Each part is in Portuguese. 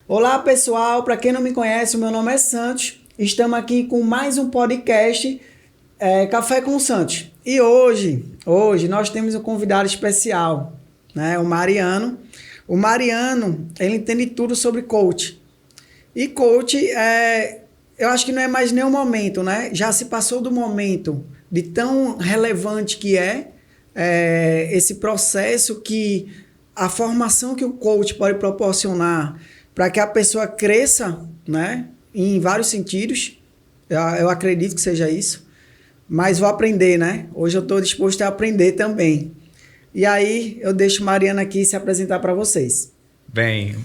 Olá pessoal, para quem não me conhece, o meu nome é Santos. Estamos aqui com mais um podcast Café com Santos. E hoje nós temos um convidado especial, né? O Mariano. O Mariano, ele entende tudo sobre coach. E coach, eu acho que não é mais nenhum momento, né? Já se passou do momento de tão relevante que esse processo, que a formação que o coach pode proporcionar para que a pessoa cresça, né, em vários sentidos. Eu acredito que seja isso. Mas vou aprender, né? Hoje eu estou disposto a aprender também. E aí eu deixo Mariana aqui se apresentar para vocês. Bem,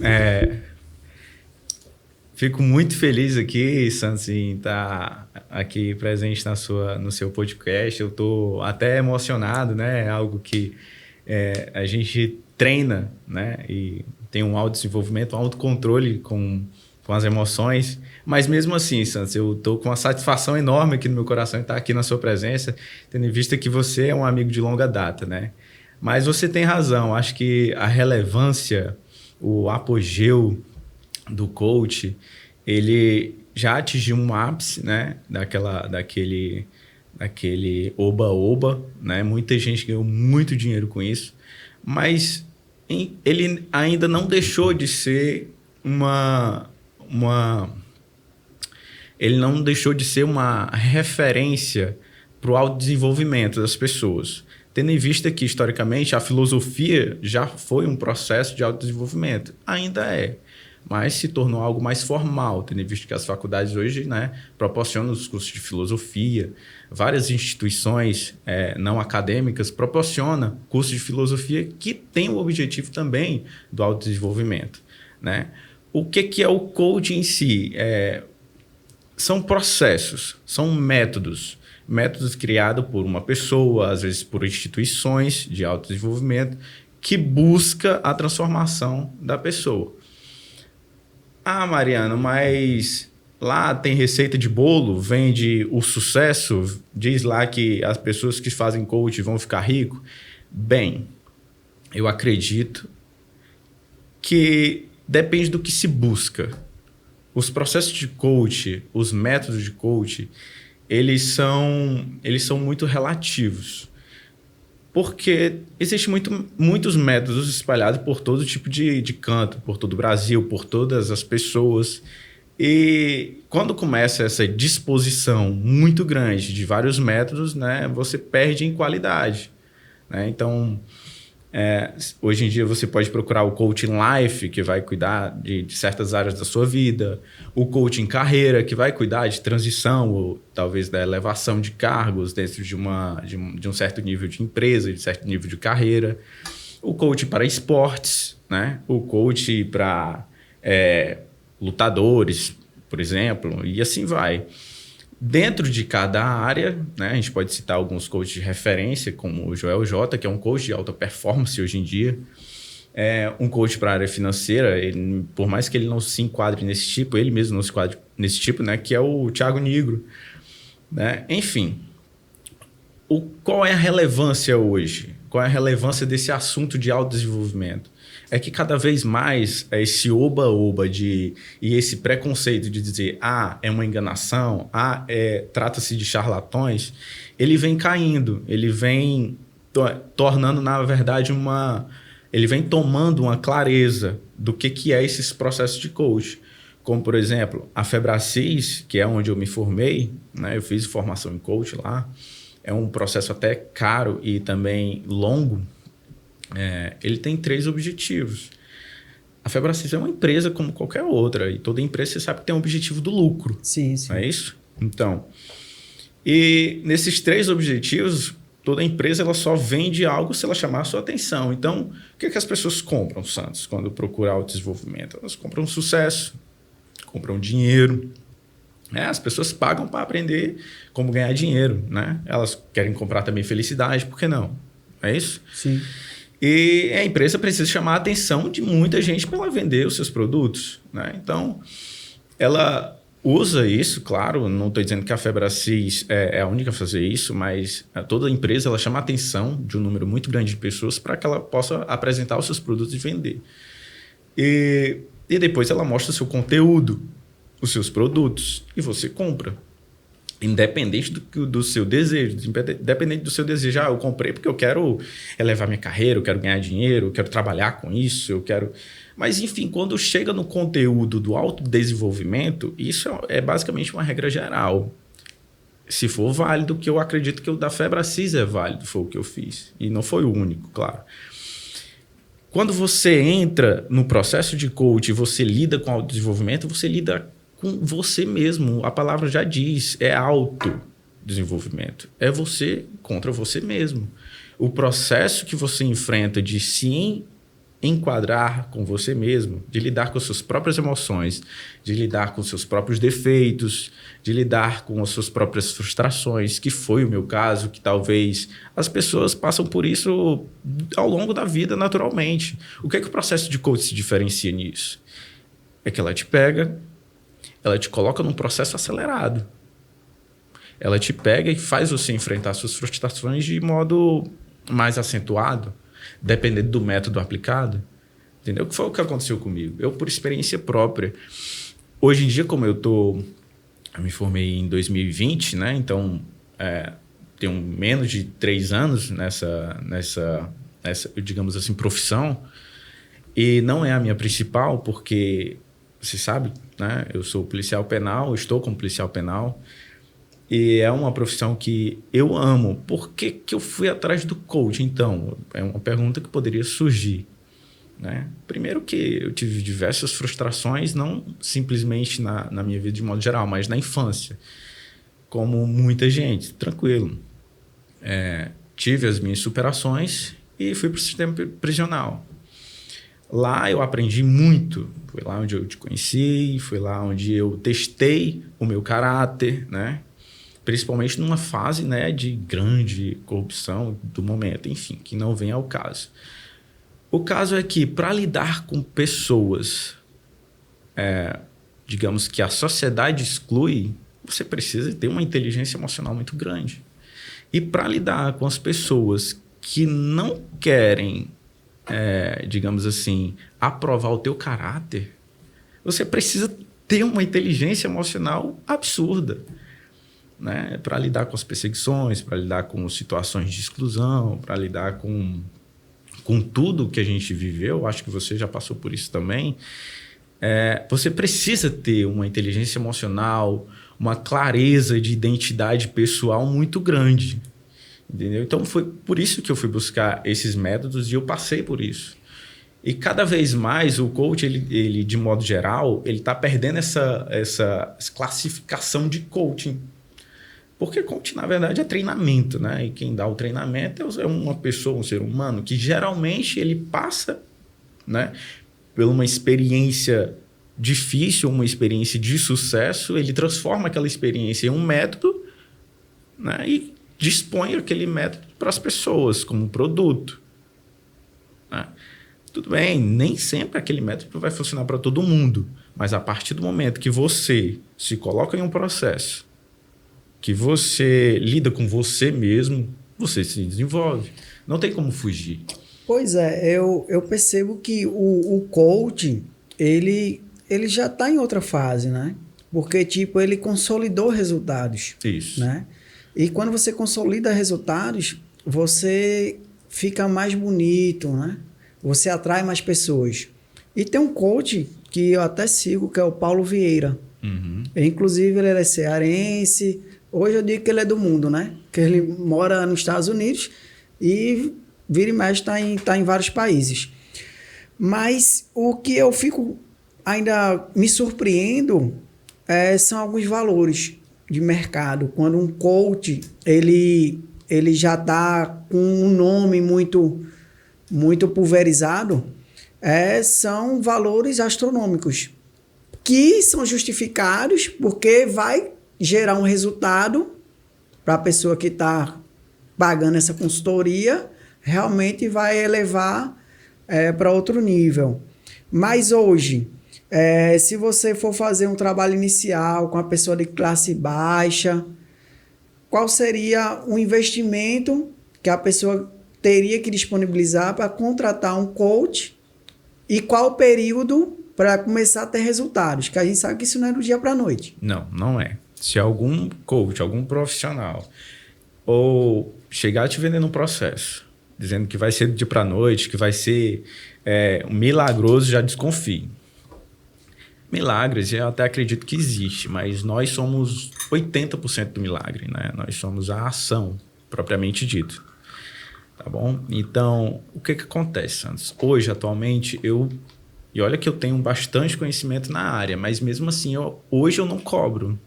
fico muito feliz aqui, Santos, em estar aqui presente no seu podcast. Eu estou até emocionado, né? É algo que a gente treina, né? E tem um autodesenvolvimento, um autocontrole com as emoções. Mas mesmo assim, Santos, eu estou com uma satisfação enorme aqui no meu coração de estar aqui na sua presença, tendo em vista que você é um amigo de longa data, né? Mas você tem razão. Acho que a relevância, o apogeu do coach, ele já atingiu um ápice, né? Daquele oba-oba, né? Muita gente ganhou muito dinheiro com isso, mas ele ainda não deixou de ser ele não deixou de ser uma referência para o autodesenvolvimento das pessoas. Tendo em vista que, historicamente, a filosofia já foi um processo de autodesenvolvimento. Ainda é, mas se tornou algo mais formal, tendo em vista que as faculdades hoje, né, proporcionam os cursos de filosofia. Várias instituições não acadêmicas proporcionam cursos de filosofia que têm o objetivo também do autodesenvolvimento, né? O que é o coaching em si? São processos, são métodos criados por uma pessoa, às vezes por instituições de autodesenvolvimento, que busca a transformação da pessoa. Ah, Mariano, mas lá tem receita de bolo, vende o sucesso, diz lá que as pessoas que fazem coach vão ficar ricos. Bem, eu acredito que depende do que se busca. Os processos de coach, os métodos de coach, eles são muito relativos. Porque existem muitos métodos espalhados por todo tipo de canto, por todo o Brasil, por todas as pessoas. E quando começa essa disposição muito grande de vários métodos, né, você perde em qualidade, né? Então, hoje em dia você pode procurar o coaching life, que vai cuidar de certas áreas da sua vida, o coaching carreira, que vai cuidar de transição ou talvez da elevação de cargos dentro de um certo nível de empresa, de certo nível de carreira, o coaching para esportes, né? O coaching para lutadores, por exemplo, e assim vai. Dentro de cada área, né, a gente pode citar alguns coaches de referência, como o Joel J, que é um coach de alta performance hoje em dia. Um coach para a área financeira, por mais que ele não se enquadre nesse tipo, ele mesmo não se enquadre nesse tipo, né, que é o Thiago Nigro, né? Enfim, qual é a relevância hoje? Qual é a relevância desse assunto de autodesenvolvimento? É que cada vez mais esse oba-oba e esse preconceito de dizer é uma enganação, trata-se de charlatões, ele vem caindo, ele vem tornando, na verdade, ele vem tomando uma clareza do que é esses processos de coach. Como, por exemplo, a Febracis, que é onde eu me formei, né? Eu fiz formação em coach lá, é um processo até caro e também longo. Ele tem 3 objetivos. A Febracis é uma empresa como qualquer outra, e toda empresa você sabe que tem um objetivo do lucro. Sim, sim. Não é isso? Então, e nesses 3 objetivos, toda empresa ela só vende algo se ela chamar a sua atenção. Então, o que as pessoas compram, Santos, quando procuram autodesenvolvimento? Elas compram sucesso, compram dinheiro. As pessoas pagam para aprender como ganhar dinheiro, né? Elas querem comprar também felicidade, por que não? É isso? Sim. E a empresa precisa chamar a atenção de muita gente para ela vender os seus produtos, né? Então, ela usa isso, claro, não estou dizendo que a Febracis é a única a fazer isso, mas toda empresa ela chama a atenção de um número muito grande de pessoas para que ela possa apresentar os seus produtos e vender. E E depois ela mostra o seu conteúdo, os seus produtos, e você compra. Independente do seu desejo, independente do seu desejo. Eu comprei porque eu quero elevar minha carreira, eu quero ganhar dinheiro, eu quero trabalhar com isso, eu quero... Mas, enfim, quando chega no conteúdo do autodesenvolvimento, isso é basicamente uma regra geral. Se for válido, que eu acredito que o da Febracis é válido, foi o que eu fiz. E não foi o único, claro. Quando você entra no processo de coach e você lida com autodesenvolvimento, você lida com você mesmo. A palavra já diz, é autodesenvolvimento. É você contra você mesmo. O processo que você enfrenta de se enquadrar com você mesmo, de lidar com as suas próprias emoções, de lidar com os seus próprios defeitos, de lidar com as suas próprias frustrações, que foi o meu caso, que talvez as pessoas passam por isso ao longo da vida naturalmente. O que é que o processo de coach se diferencia nisso? É que ela te pega, ela te coloca num processo acelerado. Ela te pega e faz você enfrentar suas frustrações de modo mais acentuado, dependendo do método aplicado. Entendeu? Que foi o que aconteceu comigo. Eu, por experiência própria. Hoje em dia, como eu me formei em 2020, né? Então, tenho menos de 3 anos nessa, digamos assim, profissão. E não é a minha principal, porque, você sabe, né? Eu sou policial penal, estou como policial penal. E é uma profissão que eu amo. Por que eu fui atrás do coach, então? É uma pergunta que poderia surgir, né? Primeiro que eu tive diversas frustrações, não simplesmente na minha vida de modo geral, mas na infância. Como muita gente, tranquilo. Tive as minhas superações e fui para o sistema prisional. Lá eu aprendi muito. Foi lá onde eu te conheci, foi lá onde eu testei o meu caráter, né? Principalmente numa fase, né, de grande corrupção do momento, enfim, que não vem ao caso. O caso é que, para lidar com pessoas, digamos que a sociedade exclui, você precisa ter uma inteligência emocional muito grande. E para lidar com as pessoas que não querem, digamos assim, aprovar o teu caráter, você precisa ter uma inteligência emocional absurda. Né? Para lidar com as perseguições, para lidar com situações de exclusão, para lidar com tudo que a gente viveu, acho que você já passou por isso também, você precisa ter uma inteligência emocional, uma clareza de identidade pessoal muito grande. Entendeu? Então, foi por isso que eu fui buscar esses métodos e eu passei por isso. E cada vez mais o coach, ele de modo geral, ele está perdendo essa classificação de coaching. Porque coach, na verdade, é treinamento, né? E quem dá o treinamento é uma pessoa, um ser humano, que geralmente ele passa, né, por uma experiência difícil, uma experiência de sucesso, ele transforma aquela experiência em um método, né, e dispõe aquele método para as pessoas como produto. Né? Tudo bem, nem sempre aquele método vai funcionar para todo mundo, mas a partir do momento que você se coloca em um processo, que você lida com você mesmo, você se desenvolve. Não tem como fugir. Pois é, eu percebo que o coaching, ele já está em outra fase, né? Porque, tipo, ele consolidou resultados. Isso. Né? E quando você consolida resultados, você fica mais bonito, né? Você atrai mais pessoas. E tem um coach que eu até sigo, que é o Paulo Vieira. Uhum. Inclusive, ele é cearense. Hoje eu digo que ele é do mundo, né? Que ele mora nos Estados Unidos e vira e mexe está em vários países. Mas o que eu fico ainda me surpreendo são alguns valores de mercado. Quando um coach ele já está com um nome muito, muito pulverizado, são valores astronômicos que são justificados porque vai gerar um resultado para a pessoa que está pagando essa consultoria, realmente vai elevar para outro nível. Mas hoje, se você for fazer um trabalho inicial com a pessoa de classe baixa, qual seria o investimento que a pessoa teria que disponibilizar para contratar um coach e qual o período para começar a ter resultados, que a gente sabe que isso não é do dia para a noite. Não, não é. Se algum coach, algum profissional, ou chegar te vendendo um processo, dizendo que vai ser do dia para a noite, que vai ser milagroso, já desconfie. Milagres, eu até acredito que existe, mas nós somos 80% do milagre, né? Nós somos a ação, propriamente dito. Tá bom? Então, o que acontece, Santos? Hoje, atualmente, e olha que eu tenho bastante conhecimento na área, mas mesmo assim, hoje eu não cobro.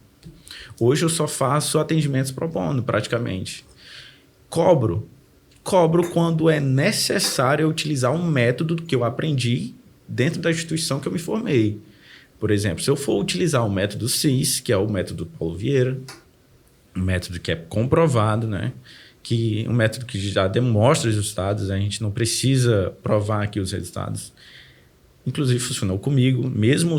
Hoje eu só faço atendimentos pro bono, praticamente. Cobro quando é necessário eu utilizar um método que eu aprendi dentro da instituição que eu me formei. Por exemplo, se eu for utilizar o método CIS, que é o método Paulo Vieira, um método que é comprovado, né? Um método que já demonstra os resultados, a gente não precisa provar aqui os resultados. Inclusive, funcionou comigo, mesmo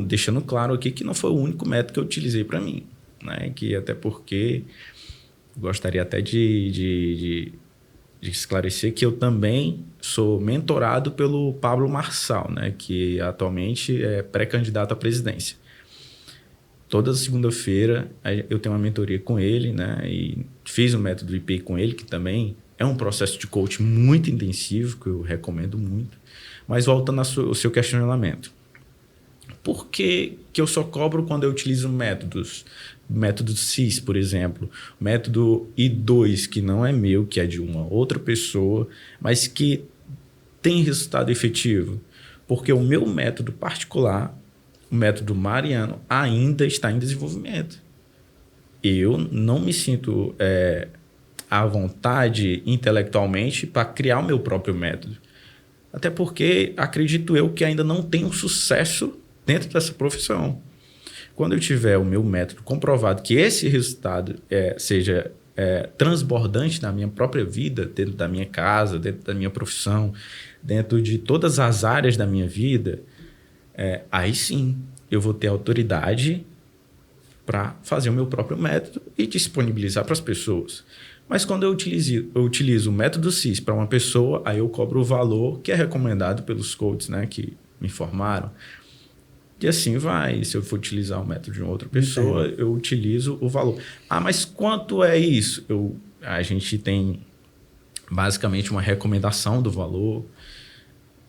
deixando claro aqui que não foi o único método que eu utilizei para mim, né? Que até porque gostaria até de esclarecer que eu também sou mentorado pelo Pablo Marçal, né? Que atualmente é pré-candidato à presidência. Toda segunda-feira eu tenho uma mentoria com ele, né? E fiz um método IP com ele, que também é um processo de coaching muito intensivo, que eu recomendo muito. Mas voltando ao seu questionamento. Por que eu só cobro quando eu utilizo métodos? Método CIS, por exemplo. Método I2, que não é meu, que é de uma outra pessoa, mas que tem resultado efetivo. Porque o meu método particular, o método Mariano, ainda está em desenvolvimento. Eu não me sinto à vontade intelectualmente para criar o meu próprio método. Até porque acredito eu que ainda não tenho sucesso dentro dessa profissão. Quando eu tiver o meu método comprovado, que esse resultado seja transbordante na minha própria vida, dentro da minha casa, dentro da minha profissão, dentro de todas as áreas da minha vida, aí sim eu vou ter autoridade para fazer o meu próprio método e disponibilizar para as pessoas. Mas quando eu utilizo o método CIS para uma pessoa, aí eu cobro o valor que é recomendado pelos coaches, né, que me formaram. E assim vai. Se eu for utilizar o método de uma outra pessoa, eu utilizo o valor. Ah, mas quanto é isso? A gente tem basicamente uma recomendação do valor,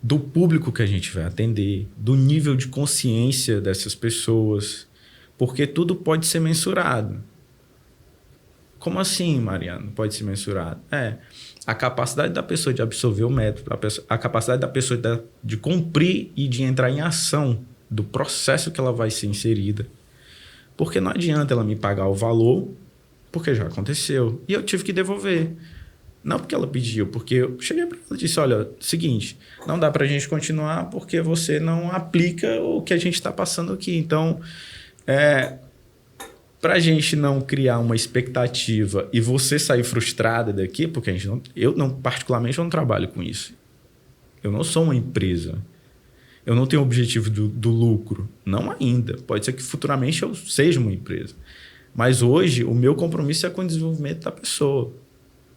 do público que a gente vai atender, do nível de consciência dessas pessoas, porque tudo pode ser mensurado. Como assim, Mariano? Pode ser mensurado? A capacidade da pessoa de absorver o método, a capacidade da pessoa de cumprir e de entrar em ação do processo que ela vai ser inserida. Porque não adianta ela me pagar o valor, porque já aconteceu. E eu tive que devolver. Não porque ela pediu, porque eu cheguei para ela e disse, olha, seguinte, não dá para a gente continuar porque você não aplica o que a gente está passando aqui. Então, para a gente não criar uma expectativa e você sair frustrada daqui, porque particularmente, eu não trabalho com isso. Eu não sou uma empresa. Eu não tenho o objetivo do lucro. Não ainda. Pode ser que futuramente eu seja uma empresa. Mas hoje, o meu compromisso é com o desenvolvimento da pessoa.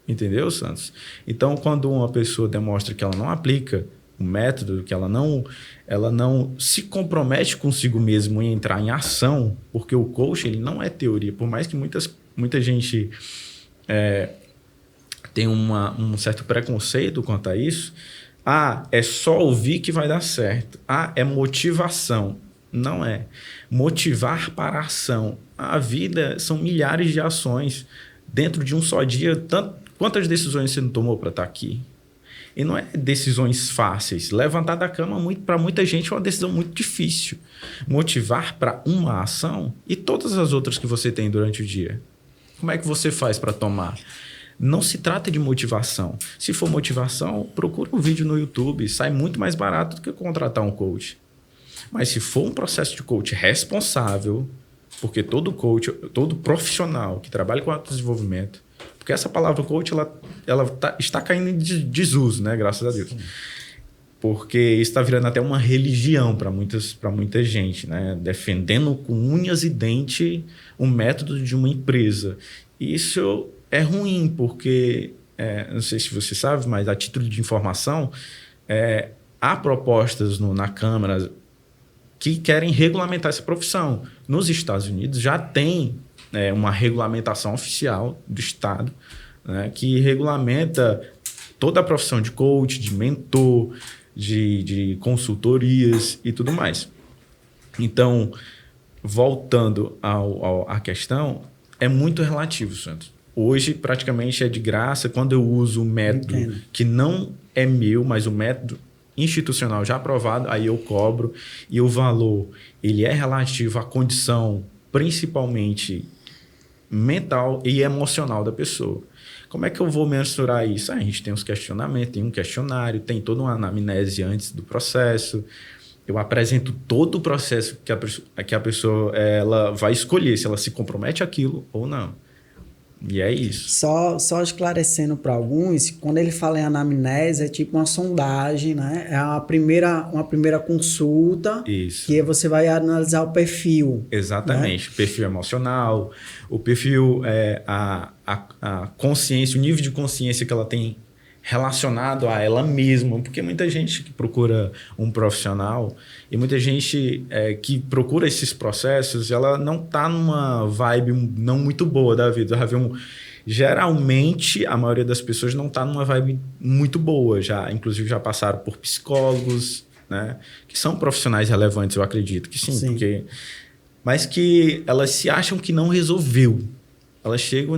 Entendeu, Santos? Então, quando uma pessoa demonstra que ela não aplica o método, que ela não se compromete consigo mesmo em entrar em ação, porque o coach ele não é teoria. Por mais que muita gente tenha um certo preconceito quanto a isso, é só ouvir que vai dar certo. É motivação. Não é. Motivar para a ação. A vida são milhares de ações. Dentro de um só dia, quantas decisões você não tomou para estar aqui? E não é decisões fáceis. Levantar da cama, para muita gente, é uma decisão muito difícil. Motivar para uma ação e todas as outras que você tem durante o dia. Como é que você faz para tomar? Não se trata de motivação. Se for motivação, procura um vídeo no YouTube. Sai muito mais barato do que contratar um coach. Mas se for um processo de coach responsável, porque todo coach, todo profissional que trabalha com autodesenvolvimento, porque essa palavra coach está caindo em desuso, né? Graças a Deus. Sim. Porque isso está virando até uma religião para muita gente, né? Defendendo com unhas e dentes o método de uma empresa. E isso é ruim, porque, não sei se você sabe, mas a título de informação, há propostas na Câmara que querem regulamentar essa profissão. Nos Estados Unidos já tem uma regulamentação oficial do Estado, né, que regulamenta toda a profissão de coach, de mentor, de consultorias e tudo mais. Então, voltando à questão, é muito relativo, Santos. Hoje, praticamente, é de graça. Quando eu uso o método que não é meu, mas o método institucional já aprovado, aí eu cobro. E o valor, ele é relativo à condição, principalmente mental e emocional da pessoa. Como é que eu vou mensurar isso? A gente tem uns questionamentos, tem um questionário, tem toda uma anamnese antes do processo. Eu apresento todo o processo que a pessoa ela vai escolher, se ela se compromete àquilo ou não. E é isso. Só esclarecendo para alguns, quando ele fala em anamnese, é tipo uma sondagem, né? É uma primeira consulta. Isso. Que você vai analisar o perfil. Exatamente. Né? O perfil emocional, o perfil, a consciência, o nível de consciência que ela tem relacionado a ela mesma, porque muita gente que procura um profissional e muita gente que procura esses processos, ela não está numa vibe não muito boa da vida. Geralmente, a maioria das pessoas não está numa vibe muito boa, inclusive já passaram por psicólogos, né, que são profissionais relevantes, eu acredito que sim. Mas que elas se acham que não resolveu. Elas chegam,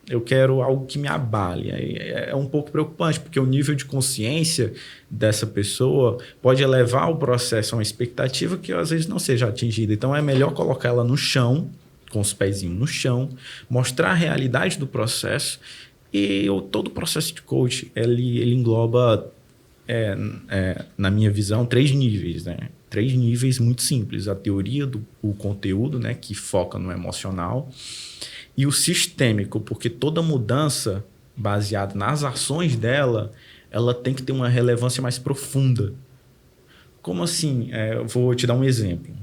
eu quero algo que me abale. É um pouco preocupante, porque o nível de consciência dessa pessoa pode elevar o processo a uma expectativa que às vezes não seja atingida. Então, é melhor colocar ela no chão, com os pezinhos no chão, mostrar a realidade do processo. E todo o processo de coach, ele engloba, na minha visão, 3 níveis, né? 3 níveis muito simples. A teoria o conteúdo, né, que foca no emocional, e o sistêmico, porque toda mudança baseada nas ações dela, ela tem que ter uma relevância mais profunda. Como assim? Eu vou te dar um exemplo.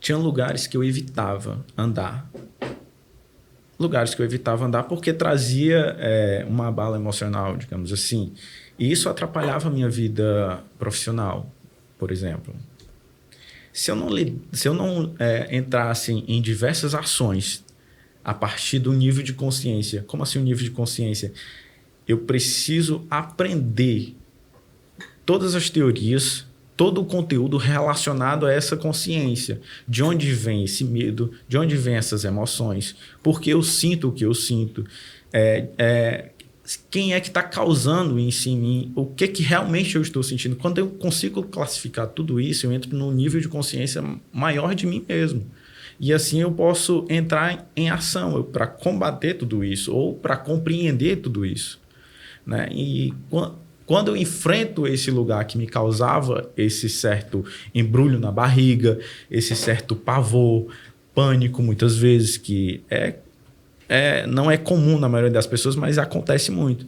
Tinha lugares que eu evitava andar. Lugares que eu evitava andar porque trazia uma abala emocional, digamos assim. E isso atrapalhava a minha vida profissional, por exemplo. Se eu não entrasse em diversas ações a partir do nível de consciência, como assim o nível de consciência? Eu preciso aprender todas as teorias, todo o conteúdo relacionado a essa consciência. De onde vem esse medo, de onde vem essas emoções, por que eu sinto o que eu sinto, quem é que está causando isso em mim, o que realmente eu estou sentindo. Quando eu consigo classificar tudo isso, eu entro num nível de consciência maior de mim mesmo. E assim eu posso entrar em ação para combater tudo isso ou para compreender tudo isso. Né? E quando eu enfrento esse lugar que me causava esse certo embrulho na barriga, esse certo pavor, pânico muitas vezes, que não é comum na maioria das pessoas, mas acontece muito.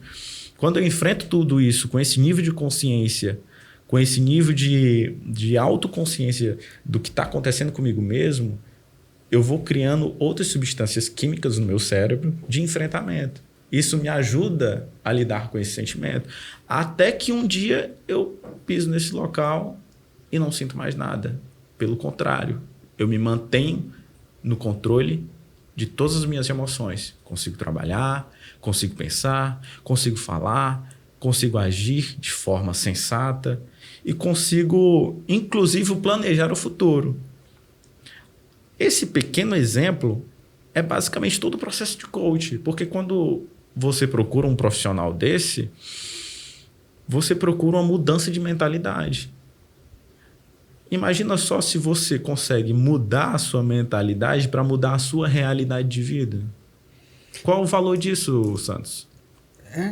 Quando eu enfrento tudo isso com esse nível de consciência, com esse nível de autoconsciência do que está acontecendo comigo mesmo, eu vou criando outras substâncias químicas no meu cérebro de enfrentamento. Isso me ajuda a lidar com esse sentimento. Até que um dia eu piso nesse local e não sinto mais nada. Pelo contrário, eu me mantenho no controle de todas as minhas emoções. Consigo trabalhar, consigo pensar, consigo falar, consigo agir de forma sensata e consigo, inclusive, planejar o futuro. Esse pequeno exemplo é basicamente todo o processo de coach, porque quando você procura um profissional desse, você procura uma mudança de mentalidade. Imagina só se você consegue mudar a sua mentalidade para mudar a sua realidade de vida. Qual o valor disso, Santos?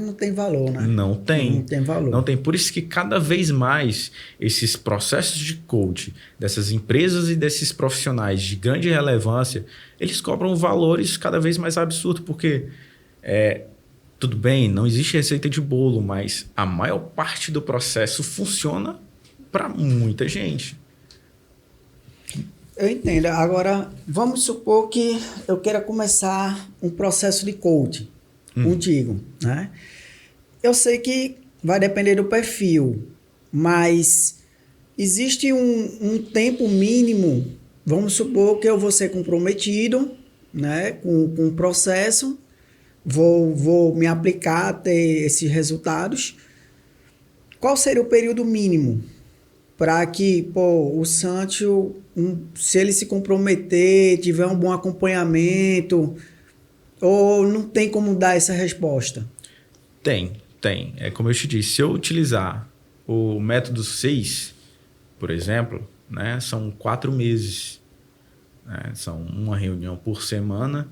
Não tem valor, né? Não tem. Não tem valor. Não tem. Por isso que cada vez mais esses processos de coach, dessas empresas e desses profissionais de grande relevância, eles cobram valores cada vez mais absurdos, porque tudo bem, não existe receita de bolo, mas a maior parte do processo funciona para muita gente. Eu entendo. Agora, vamos supor que eu queira começar um processo de coaching contigo, né? Eu sei que vai depender do perfil, mas existe um tempo mínimo. Vamos supor que eu vou ser comprometido, né, com o processo, vou me aplicar a ter esses resultados. Qual seria o período mínimo para que o Sancho, se ele se comprometer, tiver um bom acompanhamento, ou não tem como dar essa resposta? Tem. É como eu te disse, se eu utilizar o método 6, por exemplo, né, são 4 meses. Né, são uma reunião por semana.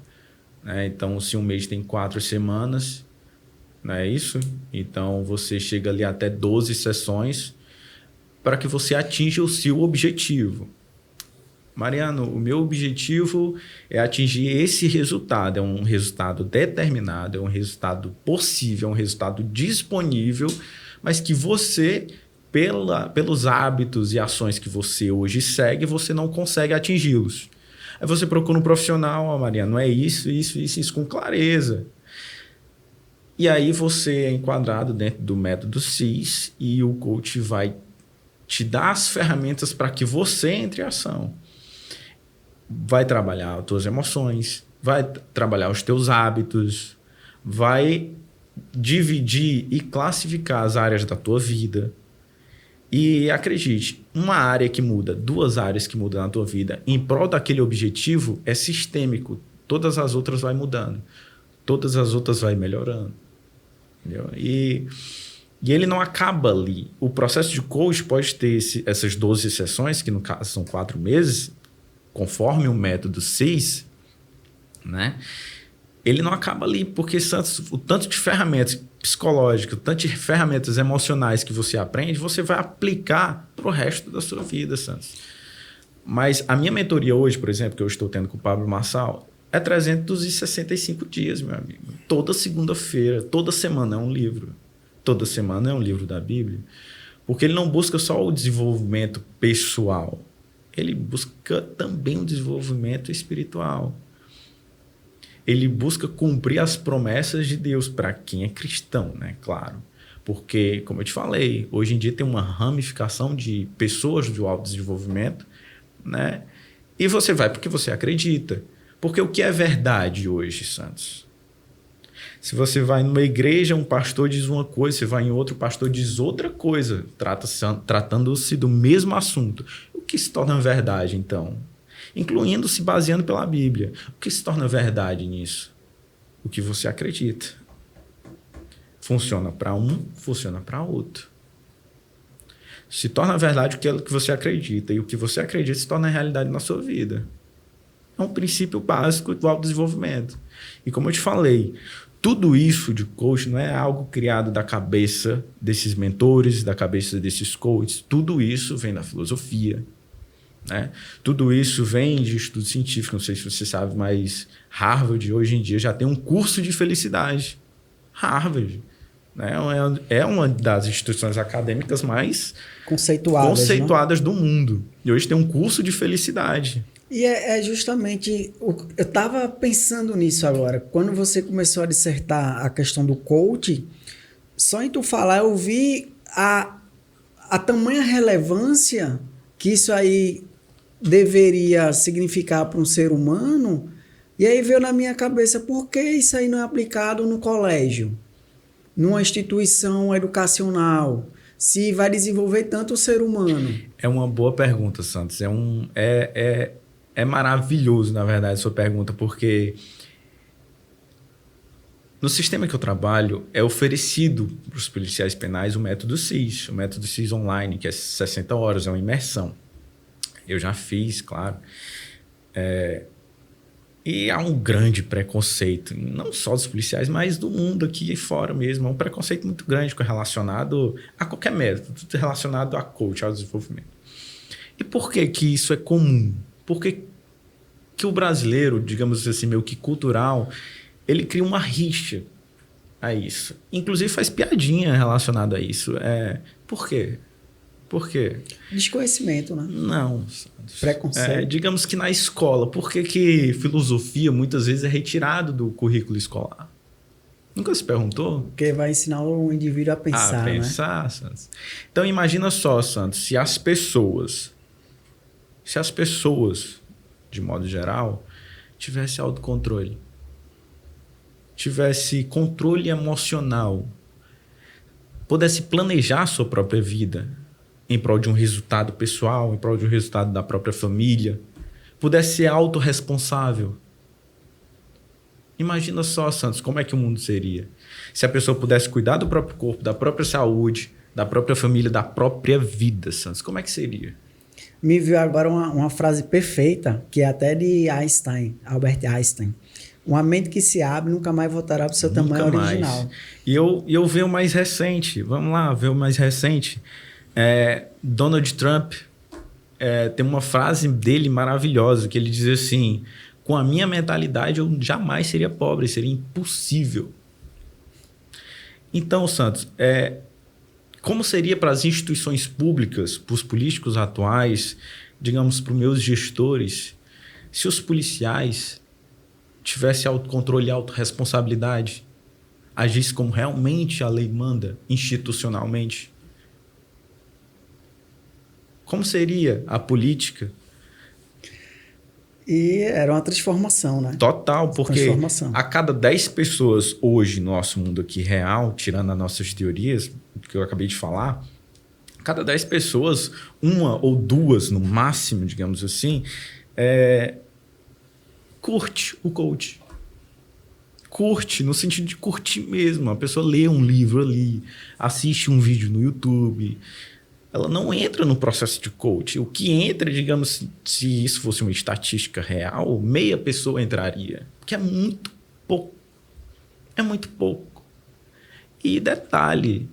Né, então, se um mês tem 4 semanas, não é isso? Então, você chega ali até 12 sessões para que você atinja o seu objetivo. Mariano, o meu objetivo é atingir esse resultado. É um resultado determinado, é um resultado possível, é um resultado disponível, mas que você, pelos hábitos e ações que você hoje segue, você não consegue atingi-los. Aí você procura um profissional, Mariano, é isso, com clareza. E aí você é enquadrado dentro do método CIS e o coach vai te dar as ferramentas para que você entre em ação. Vai trabalhar as tuas emoções, vai trabalhar os teus hábitos, vai dividir e classificar as áreas da tua vida. E acredite, uma área que muda, 2 áreas que mudam na tua vida em prol daquele objetivo é sistêmico. Todas as outras vai mudando. Todas as outras vai melhorando. Entendeu? E ele não acaba ali. O processo de coach pode ter essas 12 sessões, que no caso são 4 meses, conforme o método 6, né? Ele não acaba ali, porque o tanto de ferramentas psicológicas, o tanto de ferramentas emocionais que você aprende, você vai aplicar para o resto da sua vida, Santos. Mas a minha mentoria hoje, por exemplo, que eu estou tendo com o Pablo Marçal, é 365 dias, meu amigo. Toda segunda-feira, toda semana é um livro. Toda semana é um livro da Bíblia. Porque ele não busca só o desenvolvimento pessoal. Ele busca também o desenvolvimento espiritual. Ele busca cumprir as promessas de Deus para quem é cristão, né? Claro. Porque, como eu te falei, hoje em dia tem uma ramificação de pessoas do autodesenvolvimento, né? E você vai porque você acredita. Porque o que é verdade hoje, Santos? Se você vai numa igreja, um pastor diz uma coisa, você vai em outro, o pastor diz outra coisa, tratando-se do mesmo assunto. O que se torna verdade, então? Incluindo se baseando pela Bíblia. O que se torna verdade nisso? O que você acredita. Funciona para um, funciona para outro. Se torna verdade o que você acredita, e o que você acredita se torna realidade na sua vida. É um princípio básico do autodesenvolvimento. E como eu te falei, tudo isso de coach não é algo criado da cabeça desses mentores, da cabeça desses coaches. Tudo isso vem da filosofia, né? Tudo isso vem de estudo científico. Não sei se você sabe, mas Harvard hoje em dia já tem um curso de felicidade. Harvard, né? É uma das instituições acadêmicas mais conceituadas, né, do mundo. E hoje tem um curso de felicidade. E é justamente... Eu estava pensando nisso agora. Quando você começou a dissertar a questão do coach, só em tu falar, eu vi a tamanha relevância que isso aí deveria significar para um ser humano. E aí veio na minha cabeça, por que isso aí não é aplicado no colégio? Numa instituição educacional? Se vai desenvolver tanto o ser humano? É uma boa pergunta, Santos. É maravilhoso, na verdade, a sua pergunta, porque no sistema que eu trabalho é oferecido para os policiais penais o método CIS online, que é 60 horas, é uma imersão. Eu já fiz, claro. E há um grande preconceito, não só dos policiais, mas do mundo aqui e fora mesmo. É um preconceito muito grande relacionado a qualquer método, tudo relacionado a coach, ao desenvolvimento. E por que isso é comum? Porque que o brasileiro, digamos assim, meio que cultural, ele cria uma rixa a isso. Inclusive faz piadinha relacionada a isso. Por quê? Por quê? Desconhecimento, né? Não. Preconceito. Digamos que na escola, por que filosofia muitas vezes é retirado do currículo escolar? Nunca se perguntou? Porque vai ensinar o indivíduo a pensar, né? Pensar, Santos. Então, imagina só, Santos, se as pessoas, de modo geral, tivessem autocontrole, tivesse controle emocional, pudesse planejar a sua própria vida em prol de um resultado pessoal, em prol de um resultado da própria família, pudesse ser autorresponsável. Imagina só, Santos, como é que o mundo seria? Se a pessoa pudesse cuidar do próprio corpo, da própria saúde, da própria família, da própria vida, Santos, como é que seria? Me veio agora uma frase perfeita, que é até de Einstein, Albert Einstein. Uma mente que se abre nunca mais voltará para o seu tamanho original. E eu vejo o mais recente. Vamos lá, ver o mais recente. Donald Trump tem uma frase dele maravilhosa, que ele diz assim: com a minha mentalidade eu jamais seria pobre, seria impossível. Então, Santos, como seria para as instituições públicas, para os políticos atuais, digamos, para os meus gestores, se os policiais tivessem autocontrole e autorresponsabilidade, agisse como realmente a lei manda, institucionalmente? Como seria a política? E era uma transformação, né? Total, porque a cada 10 pessoas hoje no nosso mundo aqui real, tirando as nossas teorias, que eu acabei de falar, cada 10 pessoas, uma ou duas no máximo, digamos assim, curte o coach. Curte, no sentido de curtir mesmo. A pessoa lê um livro ali, assiste um vídeo no YouTube. Ela não entra no processo de coach. O que entra, digamos, se isso fosse uma estatística real, meia pessoa entraria. Porque é muito pouco. É muito pouco. E detalhe,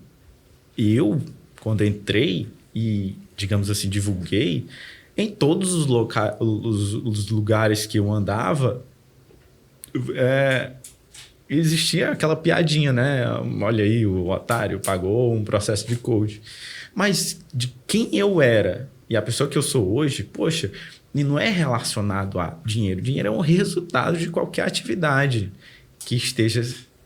eu, quando entrei e, digamos assim, divulguei, em todos os lugares que eu andava, existia aquela piadinha, né? Olha aí, o otário pagou um processo de coach. Mas de quem eu era e a pessoa que eu sou hoje, poxa, e não é relacionado a dinheiro. Dinheiro é um resultado de qualquer atividade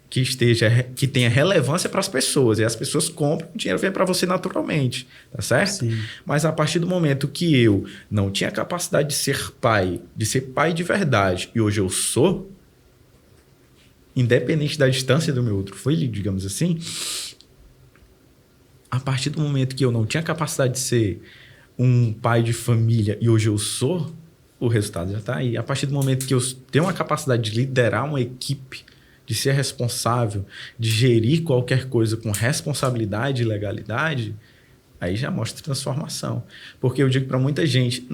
que tenha relevância para as pessoas. E as pessoas compram, o dinheiro vem para você naturalmente, tá certo? Sim. Mas a partir do momento que eu não tinha capacidade de ser pai de verdade, e hoje eu sou, independente da distância do meu outro filho, digamos assim, a partir do momento que eu não tinha capacidade de ser um pai de família e hoje eu sou, o resultado já está aí. A partir do momento que eu tenho a capacidade de liderar uma equipe, de ser responsável, de gerir qualquer coisa com responsabilidade e legalidade, aí já mostra transformação. Porque eu digo para muita gente,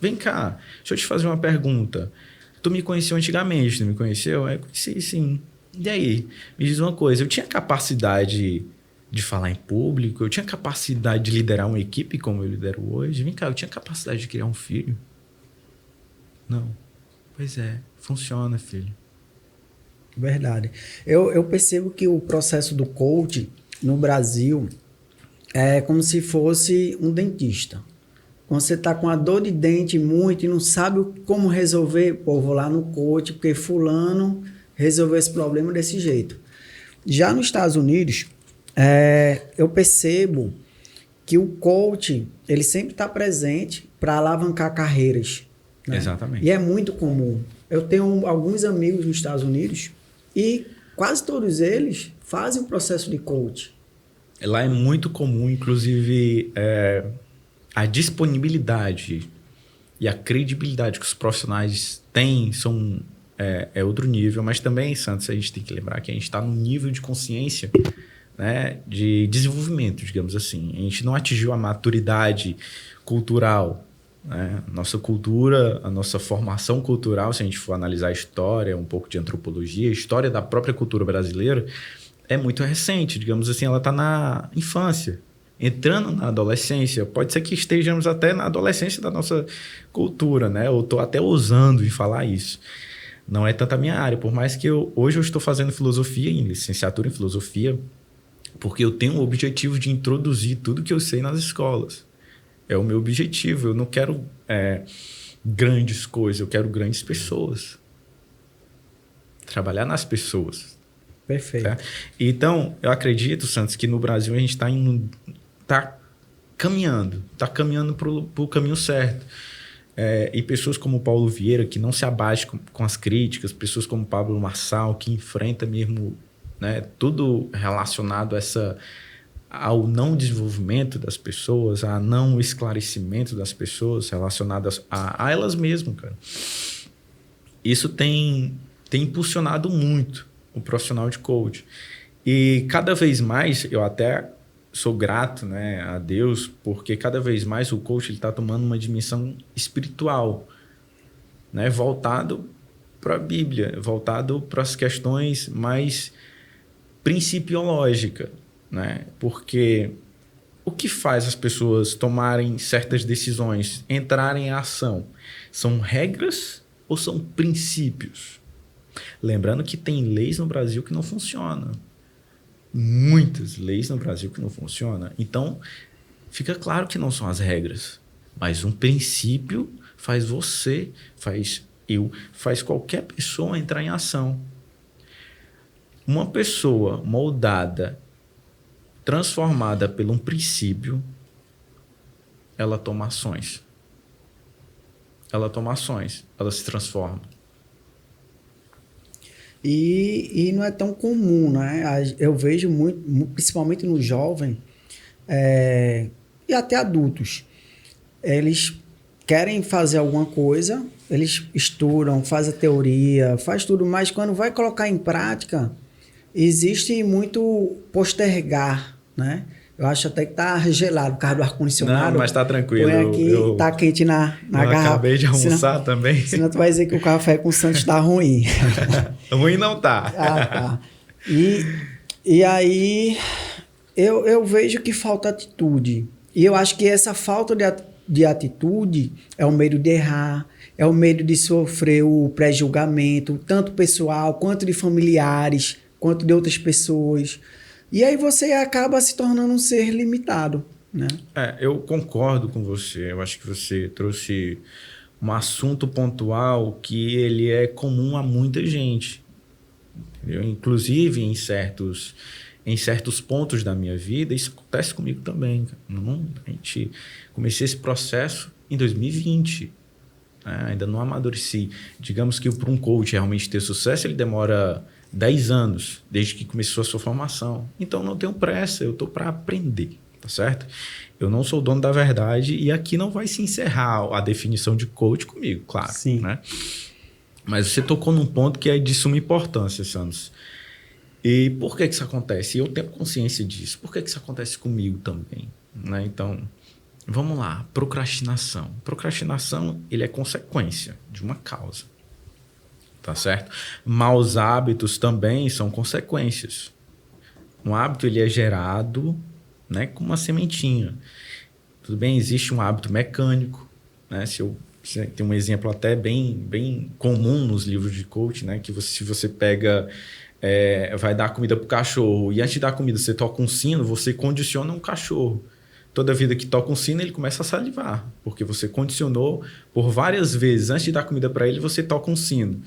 vem cá, deixa eu te fazer uma pergunta. Tu me conheceu antigamente, não me conheceu? Eu conheci, sim. E aí? Me diz uma coisa, eu tinha capacidade de falar em público, eu tinha capacidade de liderar uma equipe como eu lidero hoje? Vem cá, eu tinha capacidade de criar um filho? Não. Pois funciona, filho. Verdade. Eu percebo que o processo do coach no Brasil é como se fosse um dentista. Quando você está com a dor de dente muito e não sabe como resolver, pô, vou lá no coach, porque fulano resolveu esse problema desse jeito. Já nos Estados Unidos, eu percebo que o coach, ele sempre está presente para alavancar carreiras. Né? Exatamente. E é muito comum. Eu tenho alguns amigos nos Estados Unidos e quase todos eles fazem o processo de coach. Lá é muito comum, inclusive, a disponibilidade e a credibilidade que os profissionais têm é outro nível, mas também, Santos, a gente tem que lembrar que a gente está num nível de consciência, né, de desenvolvimento, digamos assim. A gente não atingiu a maturidade cultural, né? Nossa cultura, a nossa formação cultural, se a gente for analisar a história, um pouco de antropologia, a história da própria cultura brasileira é muito recente, digamos assim, ela está na infância, entrando na adolescência. Pode ser que estejamos até na adolescência da nossa cultura, né? Eu estou até ousando em falar isso. Não é tanto a minha área, por mais que hoje eu estou fazendo filosofia, em licenciatura em filosofia, porque eu tenho o objetivo de introduzir tudo que eu sei nas escolas. É o meu objetivo. Eu não quero grandes coisas, eu quero grandes pessoas. Trabalhar nas pessoas. Perfeito. Tá? Então, eu acredito, Santos, que no Brasil a gente está caminhando para o caminho certo. E pessoas como o Paulo Vieira, que não se abate com as críticas, pessoas como Pablo Marçal, que enfrenta mesmo, né, tudo relacionado ao não desenvolvimento das pessoas, a não esclarecimento das pessoas relacionadas a elas mesmas, cara. Isso tem impulsionado muito o profissional de coach. E cada vez mais, eu até sou grato, né, a Deus, porque cada vez mais o coach está tomando uma dimensão espiritual, né, voltado para a Bíblia, voltado para as questões mais principiológicas, né? Porque o que faz as pessoas tomarem certas decisões, entrarem em ação, são regras ou são princípios? Lembrando que tem leis no Brasil que não funcionam. Muitas leis no Brasil que não funcionam. Então, fica claro que não são as regras, mas um princípio faz você, faz qualquer pessoa entrar em ação. Uma pessoa moldada, transformada por um princípio, ela toma ações. Ela se transforma. E não é tão comum, né? Eu vejo muito, principalmente no jovem, e até adultos, eles querem fazer alguma coisa, eles estudam, fazem a teoria, faz tudo, mas quando vai colocar em prática, existe muito postergar, né? Eu acho até que tá gelado por causa do ar-condicionado. Não, mas tá tranquilo. Põe aqui, tá quente na garrafa. Acabei de almoçar também. Senão tu vai dizer que o café com Santos tá ruim. Ruim não tá. Tá. E aí eu vejo que falta atitude. E eu acho que essa falta de atitude é o medo de errar, é o medo de sofrer o pré-julgamento, tanto pessoal, quanto de familiares, quanto de outras pessoas. E aí você acaba se tornando um ser limitado, né? Eu concordo com você. Eu acho que você trouxe um assunto pontual que ele é comum a muita gente. Entendeu? Inclusive, em certos pontos da minha vida, isso acontece comigo também. Comecei esse processo em 2020. Ainda não amadureci. Digamos que para um coach realmente ter sucesso, ele demora 10 anos, desde que começou a sua formação. Então, não tenho pressa, eu estou para aprender, tá certo? Eu não sou dono da verdade e aqui não vai se encerrar a definição de coach comigo, claro. Sim. Né? Mas você tocou num ponto que é de suma importância, Santos. E por que isso acontece? Eu tenho consciência disso. Por que isso acontece comigo também? Né? Então, vamos lá. Procrastinação. Procrastinação, ele é consequência de uma causa. Tá certo? Maus hábitos também são consequências. Um hábito ele é gerado, né, com uma sementinha. Tudo bem, existe um hábito mecânico, né? Tem um exemplo até bem comum nos livros de coach, né? Que se você pega, vai dar comida para o cachorro e antes de dar comida você toca um sino, você condiciona um cachorro. Toda vida que toca um sino, ele começa a salivar, porque você condicionou por várias vezes. Antes de dar comida para ele, você toca um sino.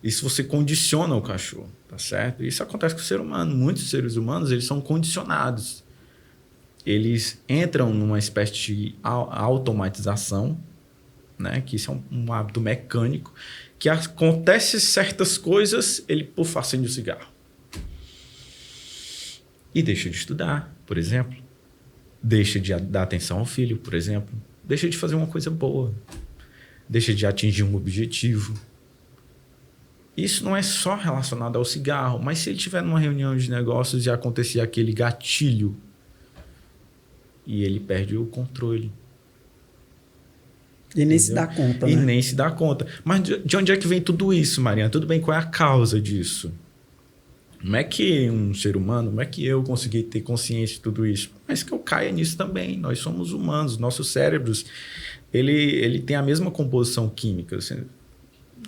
Isso você condiciona o cachorro, tá certo? Isso acontece com o ser humano. Muitos seres humanos, eles são condicionados. Eles entram numa espécie de automatização, né? Que isso é um hábito mecânico, que acontece certas coisas, ele acende o cigarro. E deixa de estudar, por exemplo. Deixa de dar atenção ao filho, por exemplo. Deixa de fazer uma coisa boa. Deixa de atingir um objetivo. Isso não é só relacionado ao cigarro, mas se ele estiver numa reunião de negócios e acontecer aquele gatilho e ele perde o controle. E nem se dá conta, né? E nem se dá conta. Mas de onde é que vem tudo isso, Mariana? Tudo bem, qual é a causa disso? Como é que um ser humano, como é que eu consegui ter consciência de tudo isso? Mas que eu caia nisso também. Nós somos humanos, nossos cérebros, ele tem a mesma composição química,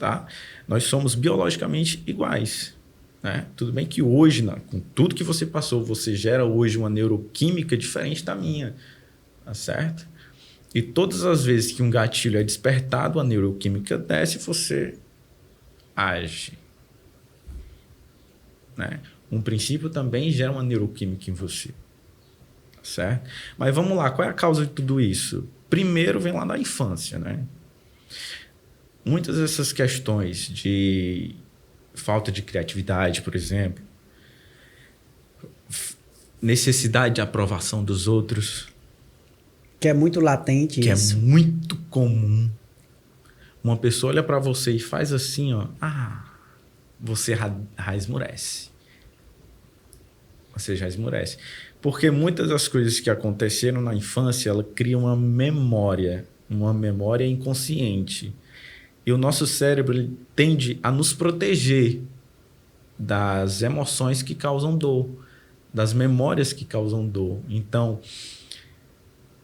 tá? Nós somos biologicamente iguais, né? Tudo bem que hoje, com tudo que você passou, você gera hoje uma neuroquímica diferente da minha, tá certo? E todas as vezes que um gatilho é despertado, a neuroquímica desce e você age. Né? Um princípio também gera uma neuroquímica em você. Certo? Mas vamos lá, qual é a causa de tudo isso? Primeiro vem lá da infância, né? Muitas dessas questões de falta de criatividade, por exemplo, necessidade de aprovação dos outros, Que é muito latente que isso. é muito comum. Uma pessoa olha para você e faz assim, ó, você já esmurece. Você já esmurece. Porque muitas das coisas que aconteceram na infância, ela cria uma memória inconsciente. E o nosso cérebro ele tende a nos proteger das emoções que causam dor, das memórias que causam dor. Então,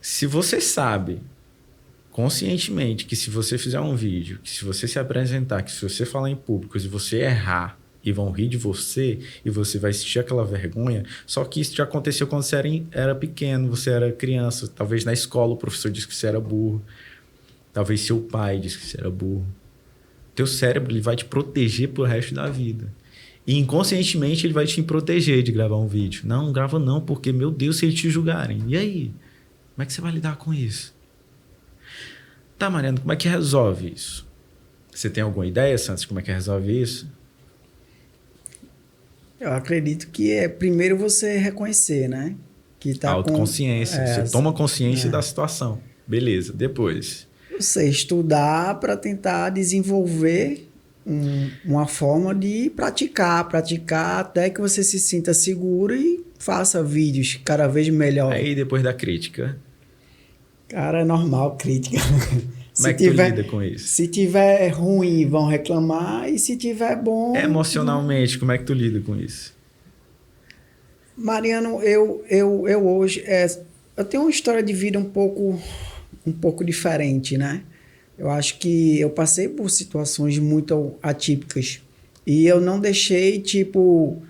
se você sabe conscientemente que se você fizer um vídeo, que se você se apresentar, que se você falar em público, se você errar e vão rir de você e você vai sentir aquela vergonha, só que isso já aconteceu quando você era pequeno, você era criança, talvez na escola o professor disse que você era burro, talvez seu pai disse que você era burro. Teu cérebro ele vai te proteger pro resto da vida. E inconscientemente ele vai te proteger de gravar um vídeo. Não grava não, porque, meu Deus, se eles te julgarem. E aí? Como é que você vai lidar com isso? Tá, Mariana, como é que resolve isso? Você tem alguma ideia, Santos, como é que resolve isso? Eu acredito que é primeiro você reconhecer, né? Que tá Autoconsciência. Você toma consciência da situação. Beleza, depois. Você estudar para tentar desenvolver uma forma de praticar até que você se sinta seguro e faça vídeos cada vez melhor. Aí depois da crítica. Cara, é normal crítica. Como é que tu lida com isso? Se tiver ruim, vão reclamar, e se tiver bom... Emocionalmente, como é que tu lida com isso? Mariano, eu hoje... eu tenho uma história de vida um pouco diferente, né? Eu acho que eu passei por situações muito atípicas. E eu não deixei, tipo,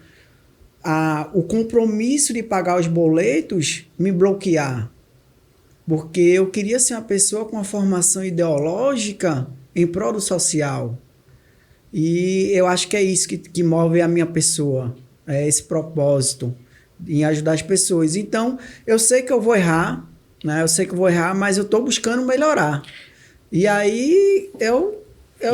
o compromisso de pagar os boletos me bloquear. Porque eu queria ser uma pessoa com uma formação ideológica em prol do social. E eu acho que é isso que move a minha pessoa. É esse propósito em ajudar as pessoas. Então, eu sei que eu vou errar, né? Eu sei que eu vou errar, mas eu estou buscando melhorar. E aí, eu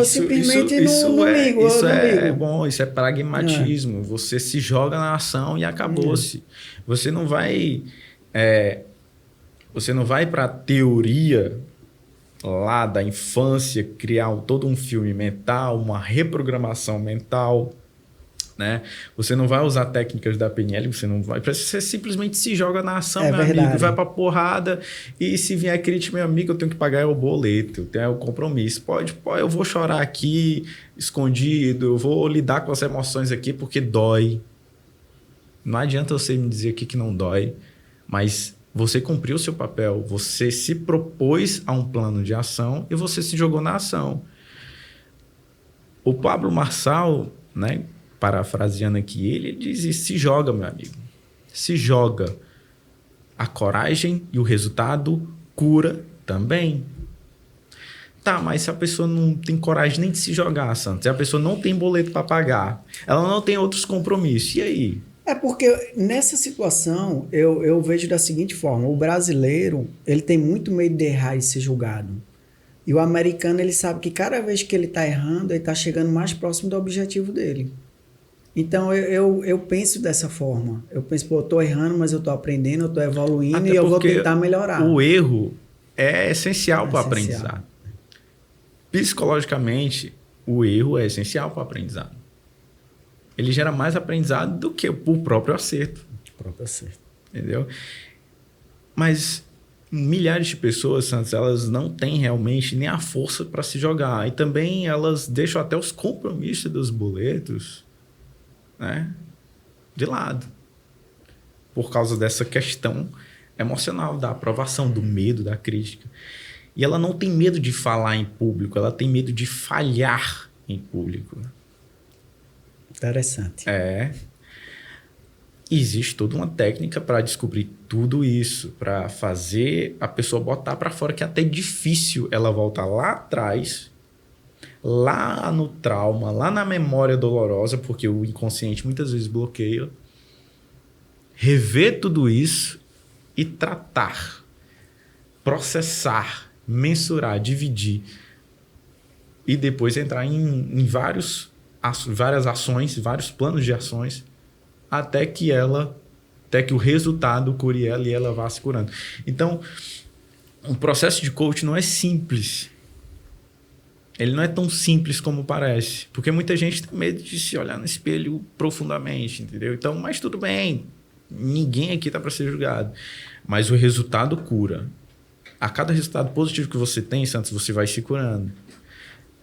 simplesmente não ligo. Isso é bom, isso é pragmatismo. Você se joga na ação e acabou-se. Você não vai... Você não vai para a teoria lá da infância criar todo um filme mental, uma reprogramação mental, né? Você não vai usar técnicas da PNL, você simplesmente se joga na ação, meu amigo, vai pra porrada e se vier crítica, meu amigo, eu tenho que pagar o boleto, eu tenho o compromisso. Pode, eu vou chorar aqui escondido, eu vou lidar com as emoções aqui porque dói. Não adianta você me dizer aqui que não dói, mas você cumpriu o seu papel, você se propôs a um plano de ação e você se jogou na ação. O Pablo Marçal, né, parafraseando aqui, ele diz isso, se joga, meu amigo. Se joga. A coragem e o resultado cura também. Tá, mas se a pessoa não tem coragem nem de se jogar, Santos, se a pessoa não tem boleto para pagar, ela não tem outros compromissos, e aí? É porque nessa situação eu vejo da seguinte forma, o brasileiro ele tem muito medo de errar e ser julgado. E o americano ele sabe que cada vez que ele está errando, ele está chegando mais próximo do objetivo dele. Então eu penso dessa forma. Eu penso, eu estou errando, mas eu estou aprendendo, eu estou evoluindo e eu vou tentar melhorar. O erro é essencial para o aprendizado. Psicologicamente, o erro é essencial para o aprendizado. Ele gera mais aprendizado do que o próprio acerto. Entendeu? Mas milhares de pessoas, Santos, elas não têm realmente nem a força para se jogar. E também elas deixam até os compromissos dos boletos, né, de lado. Por causa dessa questão emocional, da aprovação, do medo, da crítica. E ela não tem medo de falar em público, ela tem medo de falhar em público. Interessante. Existe toda uma técnica para descobrir tudo isso, para fazer a pessoa botar para fora, que é até difícil ela voltar lá atrás lá no trauma, lá na memória dolorosa, porque o inconsciente muitas vezes bloqueia, rever tudo isso e tratar, processar, mensurar, dividir e depois entrar em várias ações, vários planos de ações até que o resultado cure ela e ela vá se curando. Então, o processo de coach não é simples. Ele não é tão simples como parece. Porque muita gente tem medo de se olhar no espelho profundamente, entendeu? Então, mas tudo bem. Ninguém aqui está para ser julgado. Mas o resultado cura. A cada resultado positivo que você tem, Santos, você vai se curando.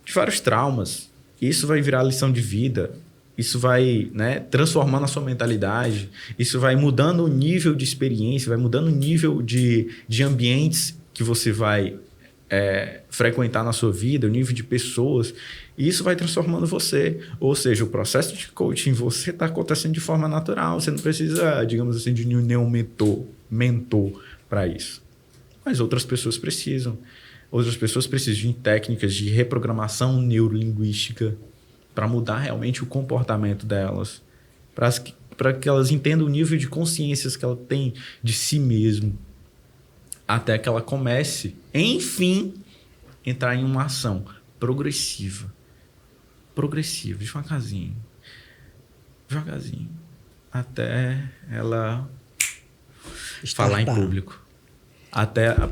De vários traumas. Isso vai virar lição de vida. Isso vai, né, transformando a sua mentalidade. Isso vai mudando o nível de experiência, vai mudando o nível de ambientes que você vai frequentar na sua vida, o nível de pessoas. E isso vai transformando você. Ou seja, o processo de coaching você está acontecendo de forma natural. Você não precisa, digamos assim, de nenhum mentor para isso. Mas outras pessoas precisam. Outras pessoas precisam de técnicas de reprogramação neurolinguística para mudar realmente o comportamento delas, para que elas entendam o nível de consciências que ela tem de si mesmo, até que ela comece, enfim, entrar em uma ação progressiva, devagarzinho, até ela falar em público.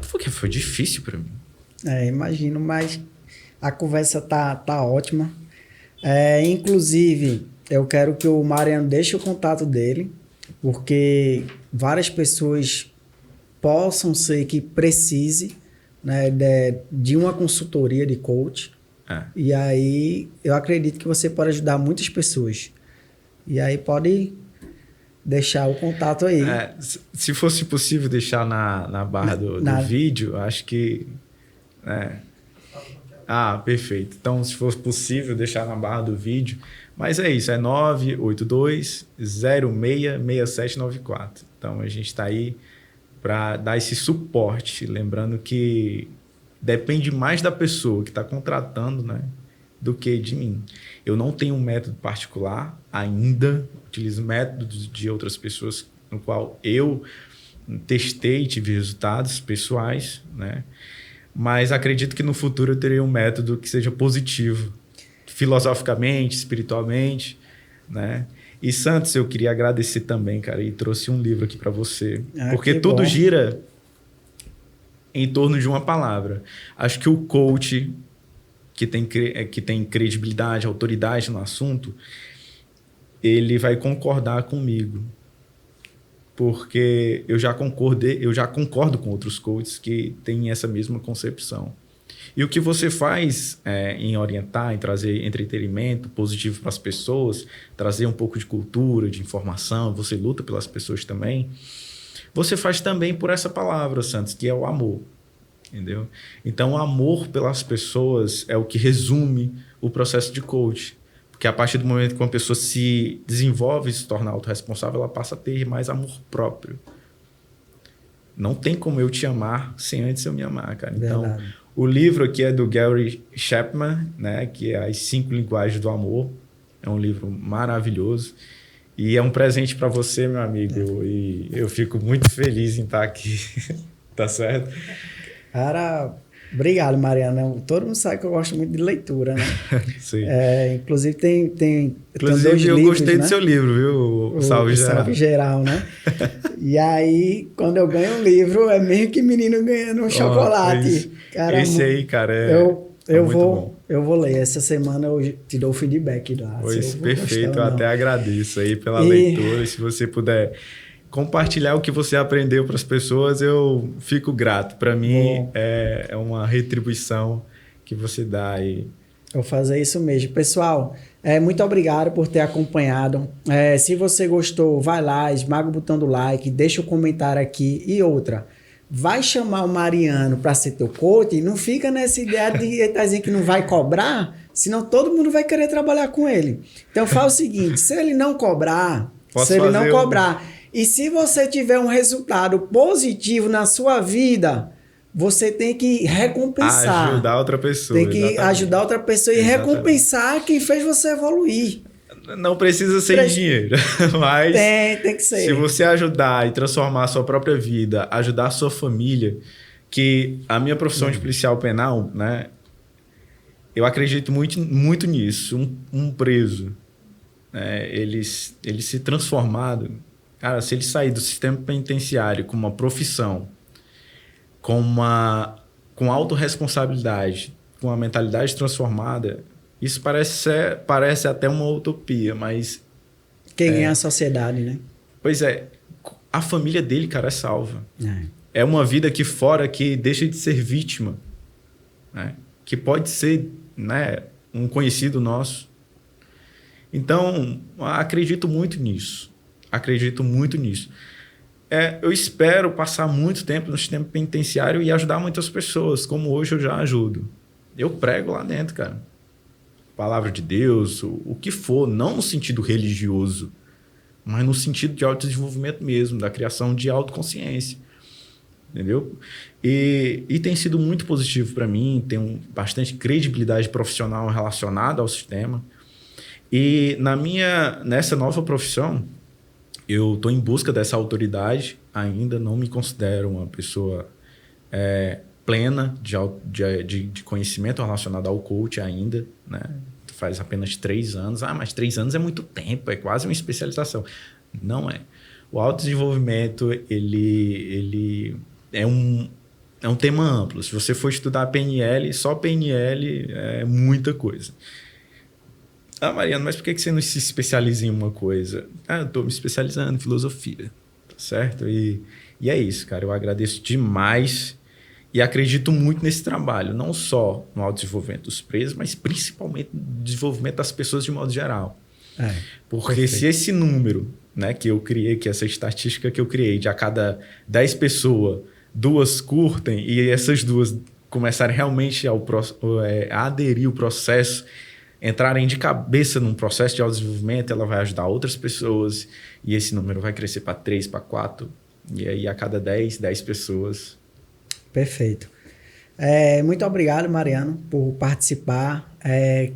Porque foi difícil para mim. Imagino, mas a conversa tá ótima. Inclusive, eu quero que o Mariano deixe o contato dele, porque várias pessoas possam ser que precise, né, de uma consultoria de coach. E aí, eu acredito que você pode ajudar muitas pessoas. E aí, pode deixar o contato aí. Se fosse possível deixar na barra do vídeo, acho que... perfeito. Então, se for possível, deixar na barra do vídeo. Mas é isso, é 982-06-6794. Então, a gente está aí para dar esse suporte. Lembrando que depende mais da pessoa que está contratando, né, do que de mim. Eu não tenho um método particular ainda. Utilizo métodos de outras pessoas no qual eu testei e tive resultados pessoais, né? Mas acredito que no futuro eu terei um método que seja positivo, filosoficamente, espiritualmente, né? E Santos, eu queria agradecer também, cara, e trouxe um livro aqui para você, porque tudo gira em torno de uma palavra. Acho que o coach que tem credibilidade, autoridade no assunto, ele vai concordar comigo. Porque eu já concordo com outros coaches que têm essa mesma concepção. E o que você faz em orientar, em trazer entretenimento positivo para as pessoas, trazer um pouco de cultura, de informação, você luta pelas pessoas também, você faz também por essa palavra, Santos, que é o amor. Entendeu? Então, o amor pelas pessoas é o que resume o processo de coach. Porque a partir do momento que uma pessoa se desenvolve e se torna autorresponsável, ela passa a ter mais amor próprio. Não tem como eu te amar sem antes eu me amar, cara. Então, o livro aqui é do Gary Chapman, né, que é As 5 Linguagens do Amor. É um livro maravilhoso. E é um presente para você, meu amigo. E eu fico muito feliz em estar aqui. Tá certo? Cara... Obrigado, Mariana. Todo mundo sabe que eu gosto muito de leitura, né? Sim. Inclusive, tem Inclusive, dois eu livros, gostei né? do seu livro, viu? O Salve Geral. Salve Geral, né? E aí, quando eu ganho um livro, é meio que menino ganhando um chocolate. Cara, esse aí, cara, eu muito bom. Eu vou ler. Essa semana eu te dou o feedback lá. Pois, perfeito. Eu até agradeço aí pela leitura. Se você puder... compartilhar o que você aprendeu para as pessoas, eu fico grato. Para mim, é uma retribuição que você dá aí. Eu vou fazer isso mesmo. Pessoal, muito obrigado por ter acompanhado. Se você gostou, vai lá, esmaga o botão do like, deixa o comentário aqui. E outra, vai chamar o Mariano para ser teu coach, não fica nessa ideia de ele tá dizendo que não vai cobrar, senão todo mundo vai querer trabalhar com ele. Então, faz o seguinte, se ele não cobrar, e se você tiver um resultado positivo na sua vida, você tem que recompensar. Ajudar outra pessoa. Tem que exatamente. ajudar outra pessoa e Exatamente. recompensar quem fez você evoluir. Não precisa ser em dinheiro, mas Tem que ser. se você ajudar e transformar a sua própria vida, ajudar a sua família, que a minha profissão de policial penal, né, eu acredito muito nisso. Um preso, né, ele se transformado, cara, se ele sair do sistema penitenciário com uma profissão, com autorresponsabilidade, com uma mentalidade transformada, isso parece até uma utopia, mas... Quem ganha a sociedade, né? Pois é, a família dele, cara, é salva. É. É uma vida aqui fora que deixa de ser vítima, né? Que pode ser, né, um conhecido nosso. Então, acredito muito nisso. Eu espero passar muito tempo no sistema penitenciário e ajudar muitas pessoas, como hoje eu já ajudo. Eu prego lá dentro, cara. Palavra de Deus, o que for, não no sentido religioso, mas no sentido de autodesenvolvimento mesmo, da criação de autoconsciência. Entendeu? E tem sido muito positivo para mim, tenho bastante credibilidade profissional relacionada ao sistema. E nessa nova profissão, eu estou em busca dessa autoridade, ainda não me considero uma pessoa plena de conhecimento relacionado ao coach ainda, né? Faz apenas 3 anos. Mas 3 anos é muito tempo, é quase uma especialização. Não é. O autodesenvolvimento, ele é um tema amplo. Se você for estudar PNL, só PNL é muita coisa. Mariano, mas por que você não se especializa em uma coisa? Eu estou me especializando em filosofia, tá certo? E é isso, cara. Eu agradeço demais e acredito muito nesse trabalho, não só no autodesenvolvimento dos presos, mas principalmente no desenvolvimento das pessoas de modo geral. Porque perfeito. Se esse número, né, que eu criei, que essa estatística que eu criei, de a cada 10 pessoas, 2 curtem e essas 2 começarem realmente a aderir ao processo, entrarem de cabeça num processo de autodesenvolvimento, ela vai ajudar outras pessoas e esse número vai crescer para 3, para 4, e aí a cada 10 pessoas... Perfeito. Muito obrigado, Mariano, por participar,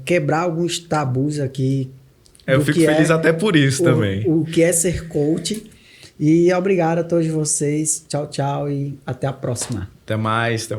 quebrar alguns tabus aqui. Eu fico feliz até por isso também. O que é ser coach. E obrigado a todos vocês. Tchau, tchau e até a próxima. Até mais.